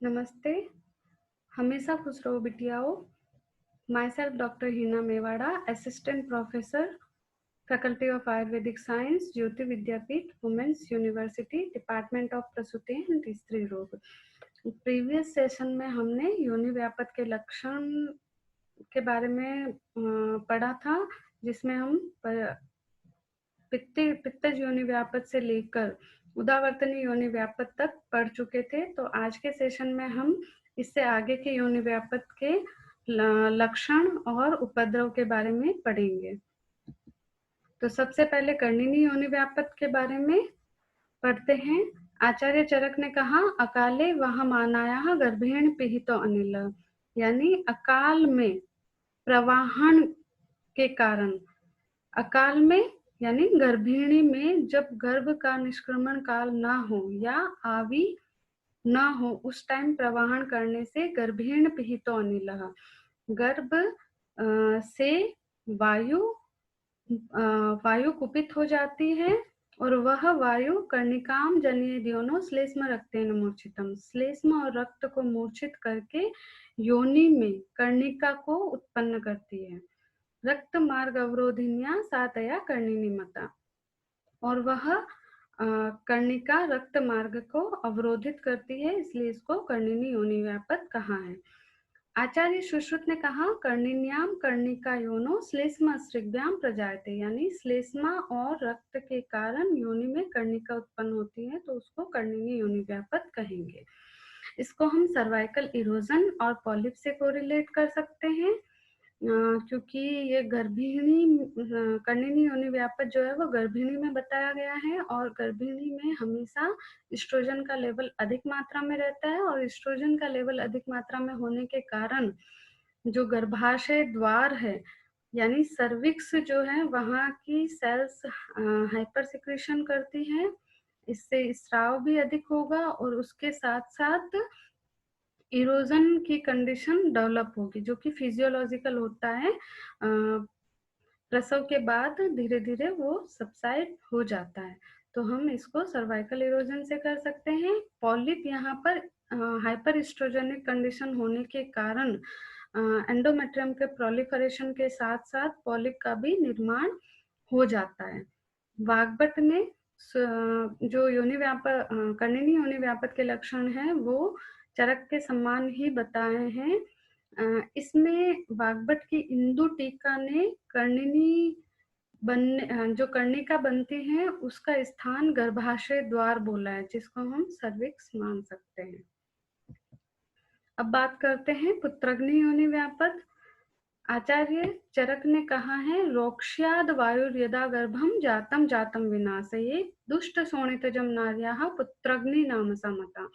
नमस्ते, हमेशा खुश रहो बिटियाओ। Myself doctor Hina Mewada, assistant professor, faculty of ayurvedic science, Jyoti Vidyapeeth, women's university, department of प्रसूति एंड स्त्री रोग। प्रीवियस सेशन में हमने योनि व्यापत के लक्षण के बारे में पढ़ा था, जिसमें हम पित्तज योनि व्यापत से लेकर उदावर्तनी योनि व्यापत तक पढ़ चुके थे। तो आज के सेशन में हम इससे आगे के योनि व्यापत के लक्षण और उपद्रव के बारे में पढ़ेंगे। तो सबसे पहले कर्णिनी योनि व्यापत के बारे में पढ़ते हैं। आचार्य चरक ने कहा, अकाले वह मानाया गर्भेण पिहितो अनिल, यानी अकाल में प्रवाहन के कारण, अकाल में यानी गर्भिणी में जब गर्भ का निष्क्रमण काल ना हो या आवी ना हो, उस टाइम प्रवाहन करने से गर्भेण पिहितो अनिलः, गर्भ से वायु कुपित हो जाती है और वह वायु कर्णिकाम जनीय द्योनो श्लेष्म रक्तेन मूर्छितम, श्लेष्म और रक्त को मूर्छित करके योनि में कर्णिका को उत्पन्न करती है। रक्त मार्ग अवरोधिन्या सातया कर्णिनी मता, और वह कर्णिका रक्त मार्ग को अवरोधित करती है, इसलिए इसको कर्णिनी योनि व्यापत कहा है। आचार्य सुश्रुत ने कहा, कर्णिन्याम कर्णिका योनो श्लेष्मा स्त्रिभ्याम प्रजायते, यानी श्लेष्मा और रक्त के कारण योनि में कर्णिका उत्पन्न होती है, तो उसको कर्णिनी योनि व्यापत कहेंगे। इसको हम सर्वाइकल इरोजन और पॉलिप से कोरिलेट कर सकते हैं, क्योंकि ये कर्णिनी योनि व्यापत जो है वो गर्भिणी में बताया गया है, और गर्भिणी में हमेशा एस्ट्रोजन का लेवल अधिक मात्रा में रहता है, और एस्ट्रोजन का लेवल अधिक मात्रा में होने के कारण जो गर्भाशय द्वार है यानी सर्विक्स जो है, वहाँ की सेल्स हाइपर सिक्रेशन करती है, इससे स्राव भी अधिक होगा, और उसके साथ साथ इरोजन की कंडीशन डेवलप होगी, जो कि फिजियोलॉजिकल होता है। प्रसव के बाद धीरे धीरे वो सबसाइड हो जाता है, तो हम इसको सर्वाइकल इरोजन से कर सकते हैं। पॉलिप यहाँ पर हाइपर एस्ट्रोजेनिक कंडीशन होने के कारण एंडोमेट्रियम के प्रोलिफरेशन के साथ साथ पॉलिप का भी निर्माण हो जाता है। वाग्भट ने जो योनि व्यापक कर्णिनी योनि व्यापक के लक्षण हैं वो चरक के समान ही बताए हैं। इसमें वाग्भट की इंदु टीका ने जो कर्णिका बनती है उसका स्थान गर्भाशय द्वार बोला है, जिसको हम सर्विक्स मान सकते हैं। अब बात करते हैं पुत्रग्नि योनि व्यापक। आचार्य चरक ने कहा है, रोक्ष्याद वायुर्यदा गर्भम जातम जातम विनाशये दुष्ट शोणितजम नार्याः पुत्रग्नि नाम समता,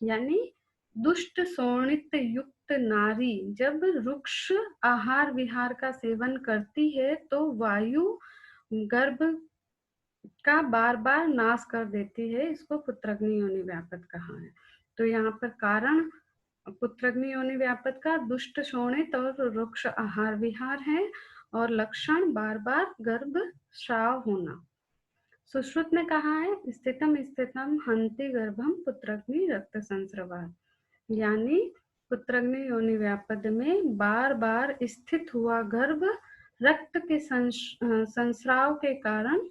यानी दुष्ट शोणित युक्त नारी जब रुक्ष आहार विहार का सेवन करती है तो वायु गर्भ का बार बार नाश कर देती है, इसको पुत्रग्नि योनि व्यापत कहा है। तो यहाँ पर कारण पुत्रग्नि योनि व्यापत का दुष्ट शोणित और रुक्ष आहार विहार है, और लक्षण बार बार गर्भ स्राव होना। सुश्रुत ने कहा है, स्थितम स्थितम हंति गर्भम पुत्रग्नि रक्त संस्रवात, यानी पुत्रग्नि योनि व्यापद में बार बार स्थित हुआ गर्भ रक्त के संस्राव के कारण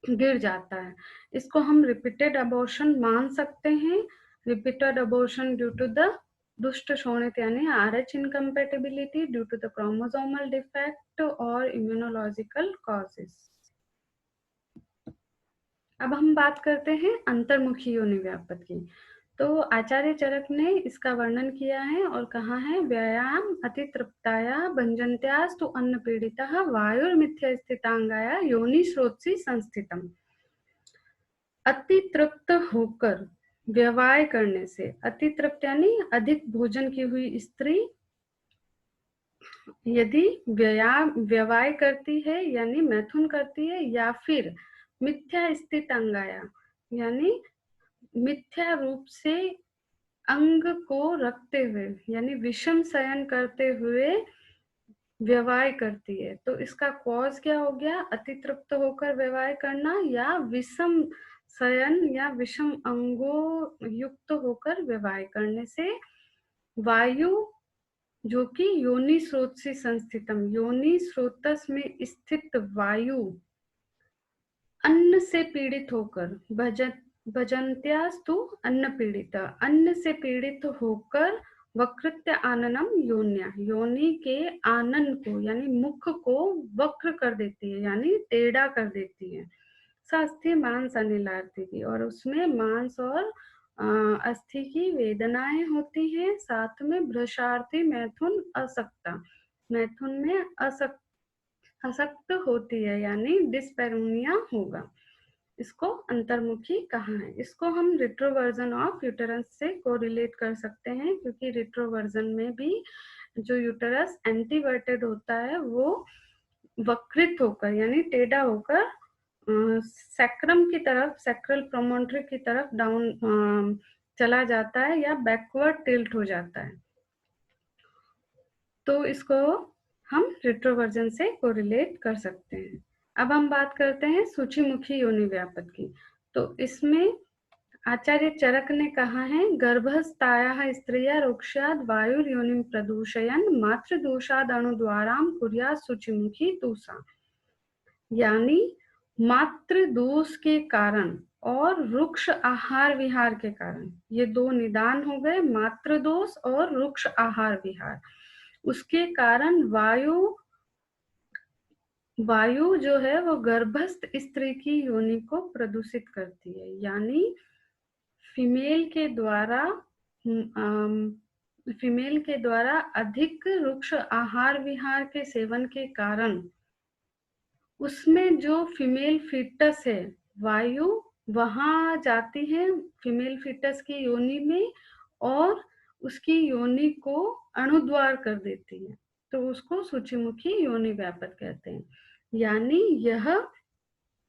गिर जाता है। इसको हम रिपीटेड अबॉर्शन मान सकते हैं, repeated abortion due to the दुष्ट शोणित यानी RH incompatibility, due to the chromosomal defect और इम्यूनोलॉजिकल कॉजेस। अब हम बात करते हैं अंतर्मुखी योनि व्यापत की। तो आचार्य चरक ने इसका वर्णन किया है और कहा है, व्यायाम अतितृप्ताया भंजन्त्यास्तु अन्न पीड़ितः वायुर्मिथ्या स्थितांगाया योनि स्रोतसी संस्थितम, अति तृप्त होकर व्यवाय करने से, अति तृप्त यानी अधिक भोजन की हुई स्त्री यदि व्यवाय करती है यानी मैथुन करती है, या फिर मिथ्या स्थित अंगाया यानी मिथ्या रूप से अंग को रखते हुए यानी विषम शयन करते हुए व्यवाय करती है, तो इसका कॉज क्या हो गया, अति तृप्त होकर व्यवाय करना या विषम शयन या विषम अंगों युक्त होकर व्यवहार करने से। वायु जो कि योनि स्रोत से संस्थितम, योनि स्रोतस में स्थित वायु अन्न से पीड़ित होकर, भजन्त्यास्तु अन्न पीड़ित, अन्न से पीड़ित होकर वक्रत्य आननम योन्या, योनि के आनन को यानी मुख को वक्र कर देती है यानी टेढ़ा कर देती है। अस्थि मांस अनिलार्थी की, और उसमें मांस और अस्थि की वेदनाएं होती हैं, साथ में भ्रशार्थी मैथुन असक्ता, मैथुन में असक्त होती है यानी डिस्पेरोनिया होगा। इसको अंतर्मुखी कहा है। इसको हम रिट्रोवर्जन ऑफ यूटेरस से कोरिलेट कर सकते हैं, क्योंकि रिट्रोवर्जन में भी जो यूटेरस एंटीवर्टेड होता है वो वक्रित होकर यानी टेढ़ा होकर सैक्रम की तरफ, सैक्रल प्रोमोन्ट्री की तरफ डाउन चला जाता है या बैकवर्ड टिल्ट हो जाता है। तो इसको हम रिट्रोवर्जन से कोरिलेट कर सकते हैं। अब हम बात करते हैं सूचीमुखी योनि व्यापक की। तो इसमें आचार्य चरक ने कहा है, गर्भस्थायाः स्त्रिया रोक्षाद वायुर्योनिं प्रदूषयन् मातृदोषाद अणुद्वारां कुर्यात् सूचीमुखी तूसा, यानी मातृ दोष के कारण और रुक्ष आहार विहार के कारण, ये दो निदान हो गए, मातृ दोष और रुक्ष आहार विहार, उसके कारण वायु जो है वो गर्भस्थ स्त्री की योनि को प्रदूषित करती है, यानी फीमेल के द्वारा अधिक रुक्ष आहार विहार के सेवन के कारण उसमें जो फीमेल फीटस है, वायु वहां जाती है फीमेल फीटस की योनि में और उसकी योनि को अणुद्वार कर देती है, तो उसको सूचीमुखी योनि व्यापक कहते हैं। यानी यह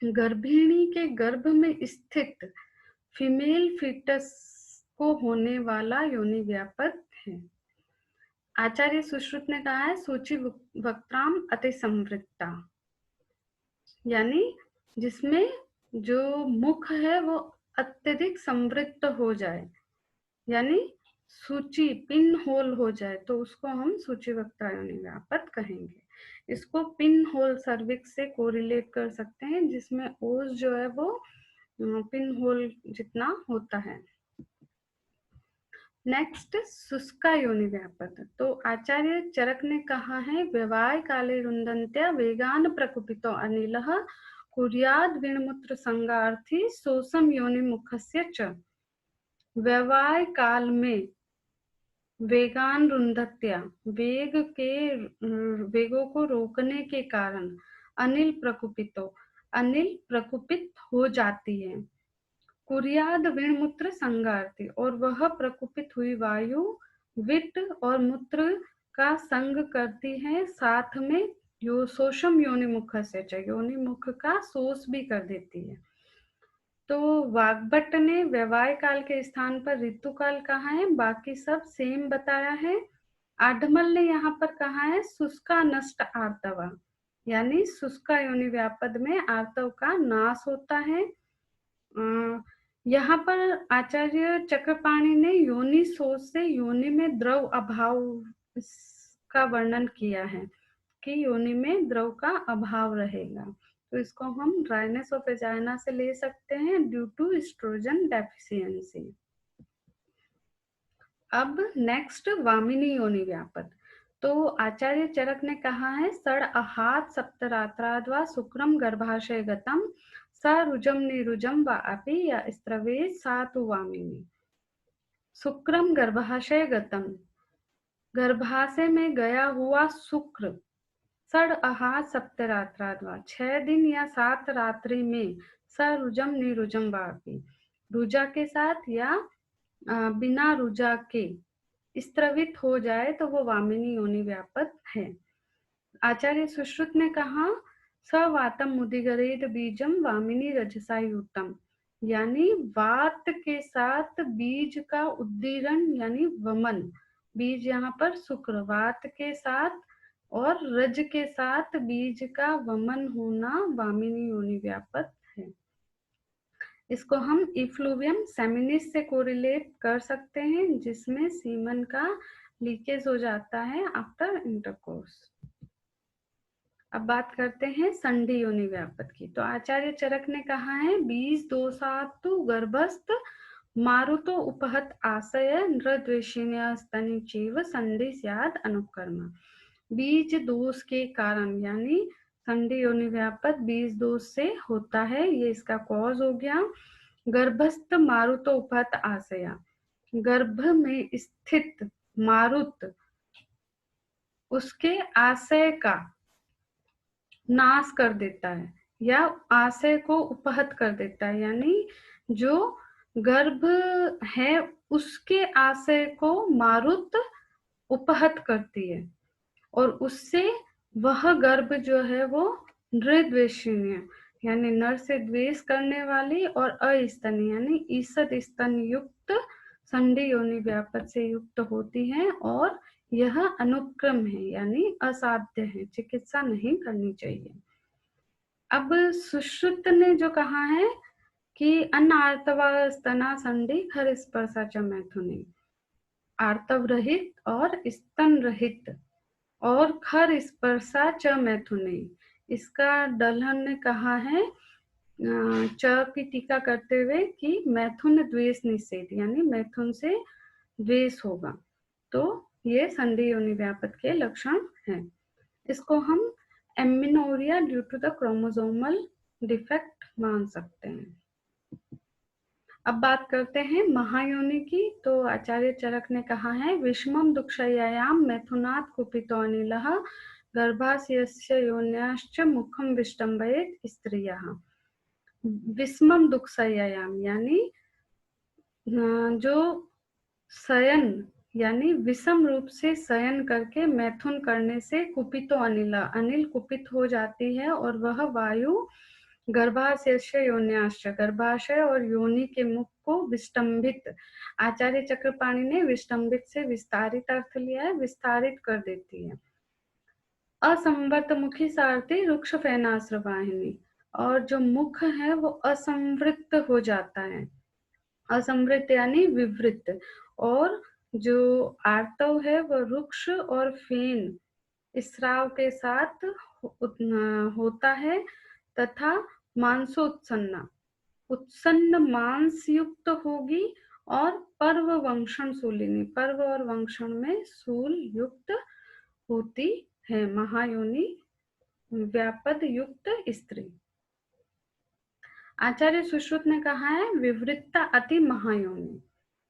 गर्भिणी के गर्भ में स्थित फीमेल फीटस को होने वाला योनि व्यापक है। आचार्य सुश्रुत ने कहा है, सूची वक्त्राम अति संवृत्ता, यानी जिसमें जो मुख है वो अत्यधिक संवृत्त हो जाए, यानी सूची पिन होल हो जाए, तो उसको हम सूची वक्ता योनि व्यापक कहेंगे। इसको पिन होल सर्विक्स से कोरिलेट कर सकते हैं, जिसमें ओस जो है वो पिन होल जितना होता है। नेक्स्ट शुष्का योनि व्यापक। तो आचार्य चरक ने कहा है, व्यवाय काले रुंदन्त्या वेगान प्रकुपितो अनिलः कुर्याद विणमूत्र संगार्थी शोषम योनि मुखस्य च। व्यवाय काल में वेगान रुंधत्या, वेगों को रोकने के कारण अनिल प्रकुपित हो जाती है। कुर्याद विणमूत्र संगार्थी, और वह प्रकुपित हुई वायु विट और मूत्र का संग करती है, साथ में शोषम योनि मुख से, योनि मुख का शोष भी कर देती है। तो वाग्भट्ट ने व्यवाय काल के स्थान पर ऋतु काल कहा है, बाकी सब सेम बताया है। आढमल ने यहाँ पर कहा है शुष्का नष्ट आर्तवा, यानी शुष्का योनि व्यापद में आर्तव का नाश होता है। यहाँ पर आचार्य चक्रपाणि ने योनि शोष से योनि में द्रव अभाव का वर्णन किया है कि योनि में द्रव का अभाव रहेगा, तो इसको हम ड्राइनेस ऑफ वेजाइना से ले सकते हैं ड्यू टू एस्ट्रोजन डेफिशिएंसी। अब नेक्स्ट वामिनी योनि व्यापक। तो आचार्य चरक ने कहा है, षड अहात सप्तरात्राद्वा शुक्रम गर्भाशय गतम स रुजम निरुजम व अपि या स्त्रवे सा तु वामिनी। शुक्रम गर्भाशय गतम, गर्भाशय में गया हुआ शुक्र, षड अहात सप्तरात्राद्वा 6 दिन या 7 रात्रि में, स रुजम निरुजम व अपि, रुजा के साथ या बिना रुजा के स्त्रवित हो जाए तो वो वामिनी योनि व्यापक है। आचार्य सुश्रुत ने कहा, सवातम मुदिगरेद बीजम वामिनी रजसा युतम, यानी वात के साथ बीज का उद्दीरण यानी वमन, बीज यहाँ पर शुक्र, वात के साथ और रज के साथ बीज का वमन होना वामिनी योनि व्यापक है। इसको हम इफ्लूवियम सेमिनिस से कोरिलेट कर सकते हैं, जिसमें सीमन का लीकेज हो जाता है आफ्टर इंटरकोर्स। अब बात करते हैं संधि योनि व्यापत की। तो आचार्य चरक ने कहा है, बीज दोषातु गर्भस्थ मारुतो उपहत आशय नृद्वेषिण्य स्तनि चैव संधि स्याद अनुकर्म। बीज दोष के कारण यानी संधि योनि व्यापत बीज दोष से होता है, ये इसका कॉज हो गया। गर्भस्थ मारुतो उपहत आशया, गर्भ में स्थित मारुत उसके आशय का नाश कर देता है या आशय को उपहत कर देता है, यानी जो गर्भ है उसके आशय को मारुत उपहत करती है और उससे वह गर्भ जो है वो नृद्वेषिणी यानी नर से द्वेष करने वाली और अस्तनी यानी ईसद स्तन युक्त संधि योनि व्यापत से युक्त होती है और यह अनुक्रम है यानी असाध्य है, चिकित्सा नहीं करनी चाहिए। अब सुश्रुत ने जो कहा है कि अनार्तवा स्तना संधि खर स्पर्शा च मैथुनी, आर्तव रहित और स्तन रहित और खर स्पर्शा च मैथुनी, इसका दलहन ने कहा है च की टीका करते हुए कि मैथुन द्वेष निषेध यानी मैथुन से द्वेष होगा, तो ये संधि योनि व्यापत के लक्षण हैं। इसको हम amenorrhoea due to the chromosomal defect मान सकते हैं। अब बात करते हैं महायोनि की। तो आचार्य चरक ने कहा है, विषमम दुःखशय्यायां मैथुनात् कुपितो अनिलः गर्भाशयस्य योन्याश्च मुखम विष्टम्भयेत् स्त्रियः। विषमम दुःखशय्यायां यानी जो शयन यानी विषम रूप से शयन करके मैथुन करने से कुपितो अनिल, अनिल कुपित हो जाती है और वह वायु गर्भाशय योन्याश्च, गर्भाशय और योनि के मुख को विष्टम्भित, आचार्य चक्रपाणि ने विष्टम्भित से विस्तारित अर्थ लिया है, विस्तारित कर देती है। असंवर्त मुखी सारथी रुक्ष फेनाश्रवाहिनी, और जो मुख है वो असंवृत हो जाता है, असंवृत यानी विवृत, और जो आर्तव है वह रुक्ष और फेन स्राव के साथ होता है तथा मांसोत्सन्ना, उत्सन्न मांस युक्त होगी और पर्व वंक्षण शूलिनी, पर्व और वंक्षण में शूल युक्त होती है, महायोनि व्यापद युक्त स्त्री। आचार्य सुश्रुत ने कहा है, विवृत्ता अति महायोनि,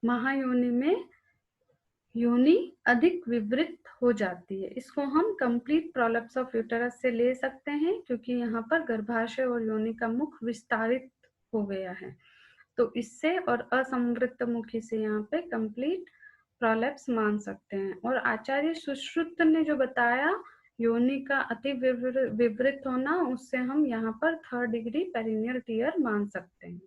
महायोनि में योनि अधिक विवृत हो जाती है। इसको हम कंप्लीट प्रोलप्स ऑफ यूटेरस से ले सकते हैं क्योंकि यहाँ पर गर्भाशय और योनि का मुख विस्तारित हो गया है, तो इससे और असंवृत मुखी से यहाँ पे कंप्लीट प्रोलैप्स मान सकते हैं। और आचार्य सुश्रुत ने जो बताया योनि का अति विवृत होना, उससे हम यहाँ पर 3rd डिग्री पेरिनियल टियर मान सकते हैं।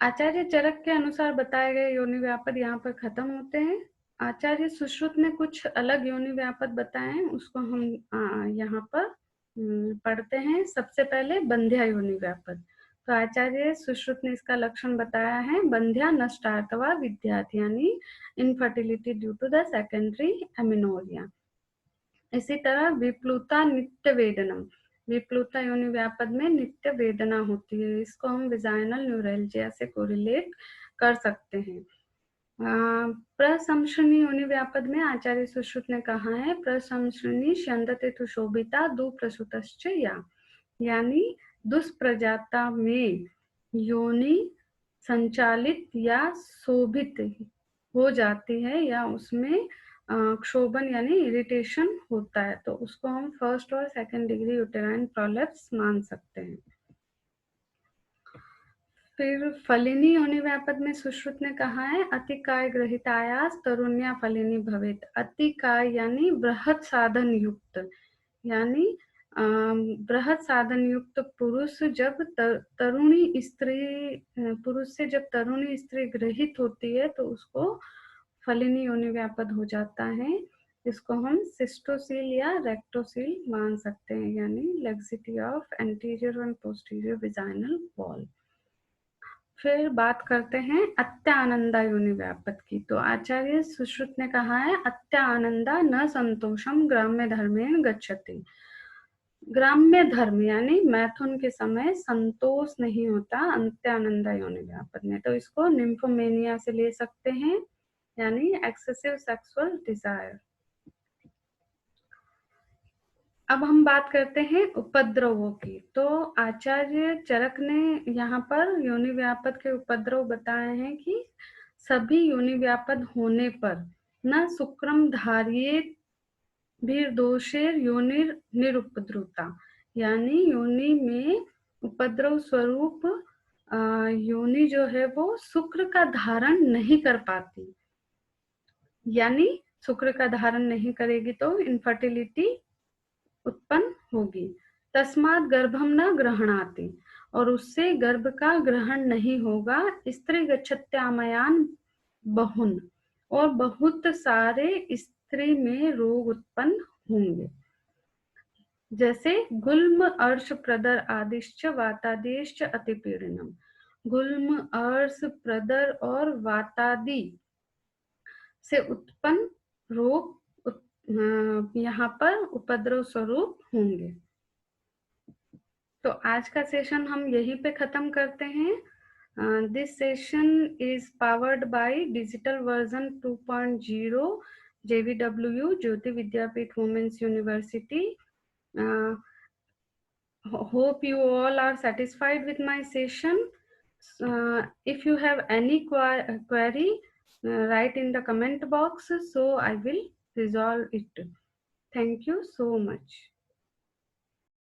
आचार्य चरक के अनुसार बताए गए योनि व्यापद यहाँ पर खत्म होते हैं। आचार्य सुश्रुत ने कुछ अलग योनि व्यापद बताए हैं, उसको हम यहाँ पर पढ़ते हैं। सबसे पहले बंध्या योनि व्यापद। तो आचार्य सुश्रुत ने इसका लक्षण बताया है, बंध्या नष्टार्थवा विद्यात यानी infertility due to the secondary amenorrhoea. इसी तरह विप्लुता नित्य वेदनम, विप्लुता योनि व्यापद में नित्य वेदना होती है, इसको हम विजाइनल न्यूरैल्जिया से कोरिलेट कर सकते हैं। प्रशंसनी योनि व्यापद में आचार्य सुश्रुत ने कहा है, प्रशंसनी स्यंदते तु शोभिता दुप्रसूतश्च या, यानी दुष्प्रजाता में योनि संचालित या शोभित हो जाती है या उसमें क्षोभन यानी इरिटेशन होता है, तो उसको हम 1st और 2nd डिग्री यूटेराइन प्रोलैप्स मान सकते हैं। फिर फलिनी योनि व्यापद में सुश्रुत ने कहा है, अतिकाय ग्रहित आयास तरुण्या फलिनी भवेत। अतिकाय यानी बृहत साधन युक्त, यानी बृहत साधन युक्त पुरुष जब तरुणी स्त्री, पुरुष से जब तरुणी स्त्री ग्रहित होती है तो उसको फलिनी योनि व्यापद हो जाता है। इसको हम सिस्टोसील या रेक्टोसील मान सकते हैं, यानी laxity of anterior and posterior vaginal wall. फिर बात करते हैं अत्यानंदा योनि व्यापक की। तो आचार्य सुश्रुत ने कहा है अत्यानंदा न संतोषम ग्राम्य धर्मेण गच्छति। ग्राम्य धर्म यानी मैथुन के समय संतोष नहीं होता अत्यानंदा योनि व्यापक में, तो इसको निम्फोमेनिया से ले सकते हैं, यानी एक्सेसिव सेक्सुअल डिजायर। अब हम बात करते हैं उपद्रवों की। तो आचार्य चरक ने यहाँ पर योनि व्यापद के उपद्रव बताए हैं कि सभी योनि व्यापद होने पर न शुक्रम धारिये भी दोषेर योनिर निरुपद्रुता, यानी योनि में उपद्रव स्वरूप योनि जो है वो शुक्र का धारण नहीं कर पाती, यानी शुक्र का धारण नहीं करेगी तो इनफर्टिलिटी उत्पन्न होगी। तस्मात् गर्भम न ग्रहणाति, और उससे गर्भ का ग्रहण नहीं होगा। स्त्री गच्छत्यामयान बहुन, और बहुत सारे स्त्री में रोग उत्पन्न होंगे, जैसे गुल्म अर्श प्रदर आदिश्च वातादिश्च अतिपीड़नम। गुल्म अर्श प्रदर और वातादि से उत्पन्न रोग यहाँ पर उपद्रव स्वरूप होंगे। तो आज का सेशन हम यहीं पे खत्म करते हैं। This session is powered by digital version 2.0 JVW Jyoti Vidyapeeth women's university. Hope you all are satisfied with my session. If you have any query, write in the comment box, so I will resolve it. Thank you so much.